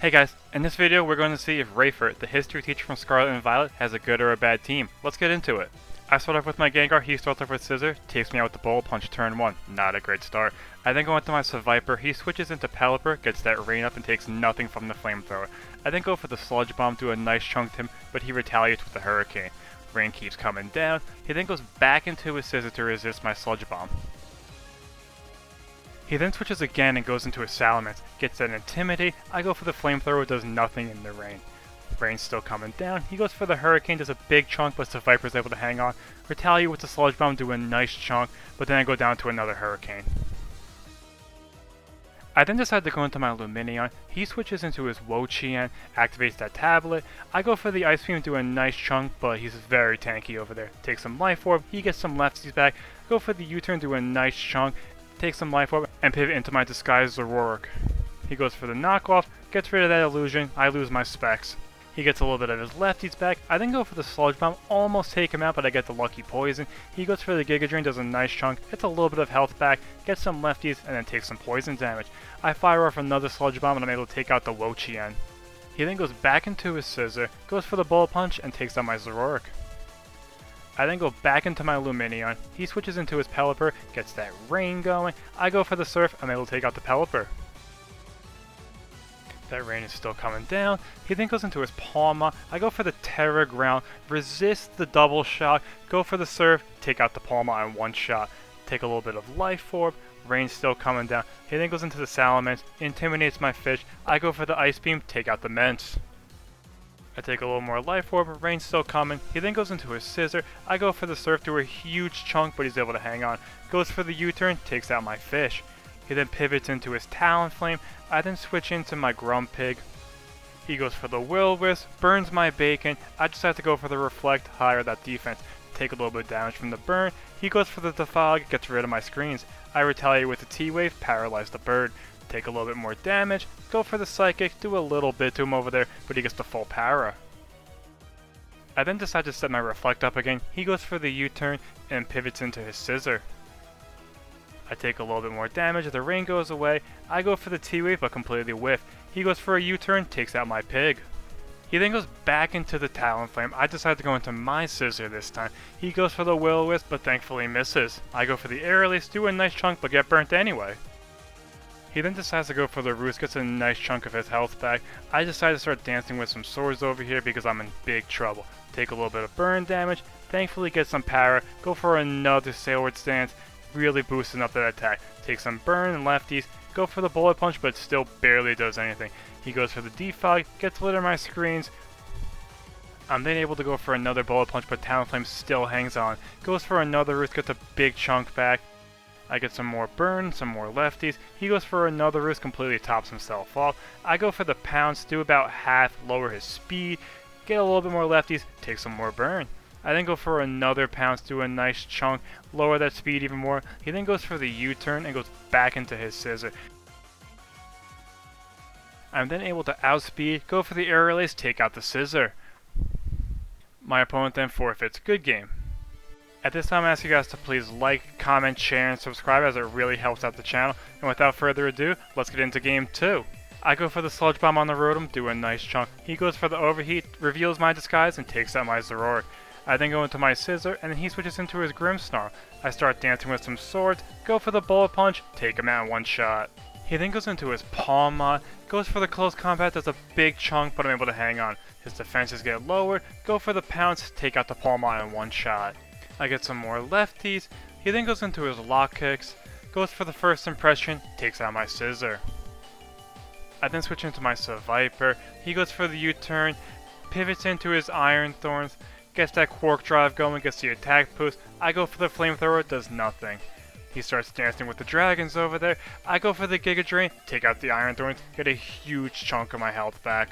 Hey guys, in this video we're going to see if Rayford, the history teacher from Scarlet and Violet, has a good or a bad team. Let's get into it. I start off with my Gengar, he starts off with Scissor, takes me out with the Bullet Punch turn 1, not a great start. I then go into my Seviper, he switches into Pelipper, gets that Rain up and takes nothing from the Flamethrower. I then go for the Sludge Bomb, do a nice chunk to him, but he retaliates with the Hurricane. Rain keeps coming down, he then goes back into his Scissor to resist my Sludge Bomb. He then switches again and goes into his Salamence, gets an Intimidate, I go for the Flamethrower, does nothing in the Rain. Rain's still coming down, he goes for the Hurricane, does a big chunk but the Viper's able to hang on, retaliate with the Sludge Bomb, do a nice chunk, but then I go down to another Hurricane. I then decide to go into my Lumineon, he switches into his Wo-Chien, activates that tablet, I go for the Ice Beam, do a nice chunk, but he's very tanky over there. Takes some Life Orb, he gets some lefties back, go for the U-turn, do a nice chunk, take some Life Orb, and pivot into my Disguised Zoroark. He goes for the knockoff, gets rid of that illusion, I lose my specs. He gets a little bit of his lefties back, I then go for the Sludge Bomb, almost take him out but I get the lucky poison. He goes for the Giga Drain, does a nice chunk, gets a little bit of health back, gets some lefties, and then takes some poison damage. I fire off another Sludge Bomb and I'm able to take out the Wo-Chien. He then goes back into his Scissor, goes for the Bullet Punch, and takes out my Zoroark. I then go back into my Lumineon, he switches into his Pelipper, gets that Rain going, I go for the Surf, I'm able to take out the Pelipper. That Rain is still coming down, he then goes into his Palma, I go for the Terra Ground, resist the double shot, go for the Surf, take out the Palma on one shot, take a little bit of Life Orb, Rain's still coming down, he then goes into the Salamence, intimidates my fish, I go for the Ice Beam, take out the Mence. I take a little more Life Orb, Rain's still coming, he then goes into his Scissor, I go for the Surf, do a huge chunk but he's able to hang on, goes for the U-turn, takes out my fish. He then pivots into his Talonflame, I then switch into my Grumpig. He goes for the Will-O-Wisp, burns my Bacon, I just have to go for the Reflect, higher that defense, take a little bit of damage from the burn, he goes for the Defog, gets rid of my screens, I retaliate with the T-Wave, paralyze the bird, take a little bit more damage, go for the Psychic, do a little bit to him over there, but he gets the full para. I then decide to set my Reflect up again, he goes for the U-turn and pivots into his Scissor. I take a little bit more damage, the Rain goes away, I go for the T-Wave but completely whiff. He goes for a U-turn, takes out my Pig. He then goes back into the Talonflame, I decide to go into my Scissor this time. He goes for the Will-O-Wisp but thankfully misses. I go for the Air Release, do a nice chunk but get burnt anyway. He then decides to go for the Roost, gets a nice chunk of his health back. I decide to start dancing with some swords over here because I'm in big trouble. Take a little bit of burn damage, thankfully get some para, go for another Sailward Stance, really boosting up that attack. Take some burn and lefties, go for the Bullet Punch but still barely does anything. He goes for the Defog, gets rid of my screens. I'm then able to go for another Bullet Punch but Talonflame still hangs on. Goes for another Roost, gets a big chunk back. I get some more burn, some more lefties. He goes for another Roost, completely tops himself off. I go for the Pounce, do about half, lower his speed. Get a little bit more lefties, take some more burn. I then go for another Pounce, do a nice chunk, lower that speed even more. He then goes for the U-turn and goes back into his Scissor. I'm then able to outspeed, go for the Air Release, take out the Scissor. My opponent then forfeits. Good game. At this time I ask you guys to please like, comment, share, and subscribe as it really helps out the channel. And without further ado, let's get into game 2. I go for the Sludge Bomb on the Rotom, do a nice chunk. He goes for the Overheat, reveals my Disguise, and takes out my Zoroark. I then go into my Scissor, and then he switches into his Grimmsnarl. I start dancing with some swords, go for the Bullet Punch, take him out in one shot. He then goes into his Palm Mod, goes for the Close Combat, does a big chunk, but I'm able to hang on. His defenses get lowered, go for the Pounce, take out the Palm Mod in one shot. I get some more lefties, he then goes into his Lock Kicks, goes for the First Impression, takes out my Scissor. I then switch into my Seviper, he goes for the U-turn, pivots into his Iron Thorns, gets that Quark Drive going, gets the attack boost, I go for the Flamethrower, does nothing. He starts dancing with the dragons over there, I go for the Giga Drain, take out the Iron Thorns, get a huge chunk of my health back.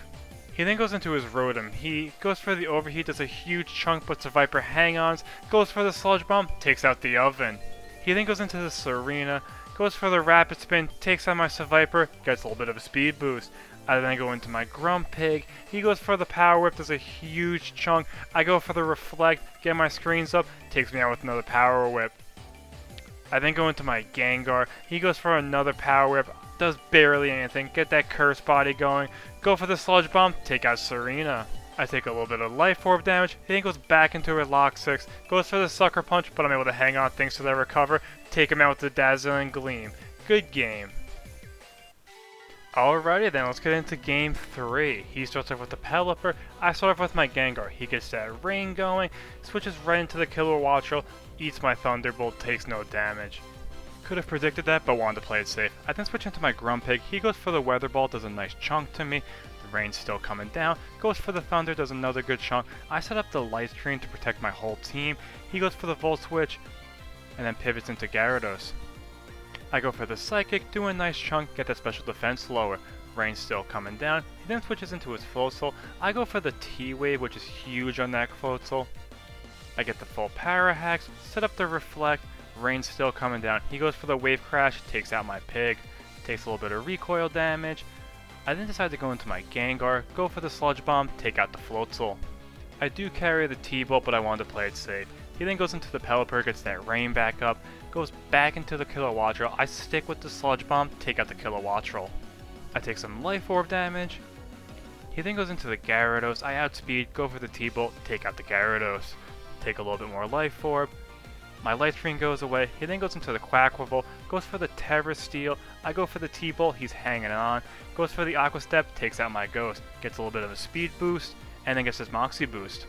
He then goes into his Rotom, he goes for the Overheat, does a huge chunk, puts the Viper hang-ons, goes for the Sludge Bomb, takes out the Oven. He then goes into the Serena, goes for the Rapid Spin, takes out my Seviper, gets a little bit of a speed boost. I then go into my Grumpig, he goes for the Power Whip, does a huge chunk, I go for the Reflect, get my screens up, takes me out with another Power Whip. I then go into my Gengar, he goes for another Power Whip, does barely anything. Get that curse body going. Go for the sludge bomb, take out Serena. I take a little bit of life orb damage, he then goes back into her lock 6, goes for the sucker punch, but I'm able to hang on thanks to that recover, take him out with the dazzling gleam. Good game. Alrighty then, let's get into game 3. He starts off with the Pelipper, I start off with my Gengar. He gets that rain going, switches right into the Kilowattrel, eats my Thunderbolt, takes no damage. Could have predicted that, but wanted to play it safe. I then switch into my Grumpig, he goes for the Weather Ball, does a nice chunk to me. The rain's still coming down, goes for the Thunder, does another good chunk. I set up the Light Screen to protect my whole team. He goes for the Volt Switch, and then pivots into Gyarados. I go for the Psychic, do a nice chunk, get that special defense lower. Rain's still coming down, he then switches into his Floatzel. I go for the T-Wave, which is huge on that Floatzel. I get the full Para Hacks, set up the Reflect, rain's still coming down. He goes for the Wave Crash, takes out my Pig, takes a little bit of recoil damage. I then decide to go into my Gengar, go for the Sludge Bomb, take out the Floatzel. I do carry the T-Bolt, but I wanted to play it safe. He then goes into the Pelipper, gets that rain back up, goes back into the Kilowattrel. I stick with the Sludge Bomb, take out the Kilowattrel. I take some Life Orb damage. He then goes into the Gyarados. I outspeed, go for the T-Bolt, take out the Gyarados. Take a little bit more Life Orb. My Light Screen goes away. He then goes into the Quaquaval, goes for the Terra Steel. I go for the T-Bolt, he's hanging on. Goes for the Aqua Step, takes out my Ghost. Gets a little bit of a speed boost, and then gets his Moxie boost.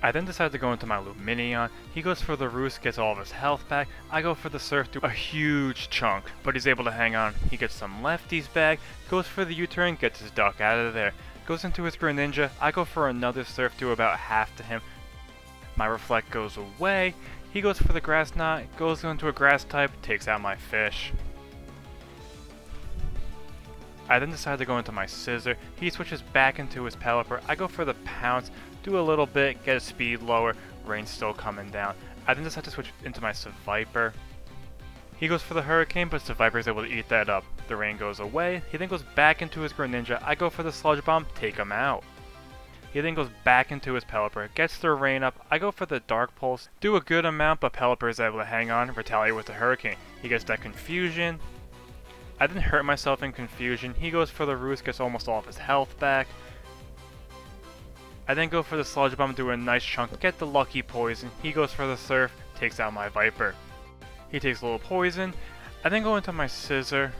I then decide to go into my Lumineon. He goes for the Roost, gets all of his health back. I go for the Surf, do a huge chunk, but he's able to hang on. He gets some lefties back, goes for the U-turn, gets his Duck out of there. Goes into his Greninja. I go for another Surf, do about half to him. My Reflect goes away. He goes for the Grass Knot, goes into a Grass type, takes out my Fish. I then decide to go into my Scissor. He switches back into his Pelipper. I go for the Pounce, do a little bit, get his speed lower, rain's still coming down. I then decide to switch into my Seviper. He goes for the Hurricane, but Seviper is able to eat that up. The rain goes away. He then goes back into his Greninja. I go for the Sludge Bomb, take him out. He then goes back into his Pelipper, gets the rain up. I go for the Dark Pulse, do a good amount, but Pelipper is able to hang on, retaliate with the Hurricane. He gets that Confusion. I then hurt myself in Confusion. He goes for the Roost, gets almost all of his health back. I then go for the Sludge Bomb, do a nice chunk, get the Lucky Poison. He goes for the Surf, takes out my Viper. He takes a little poison. I then go into my Scissor,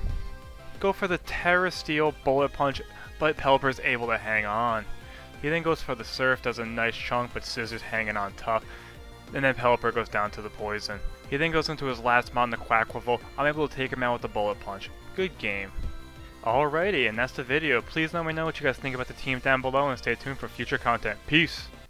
go for the Terra Steel, Bullet Punch, but Pelipper is able to hang on. He then goes for the Surf, does a nice chunk, but Scissor's hanging on tough. And then Pelipper goes down to the poison. He then goes into his last mount, the Quaquaval. I'm able to take him out with the Bullet Punch. Good game. Alrighty, and that's the video. Please let me know what you guys think about the team down below and stay tuned for future content. Peace!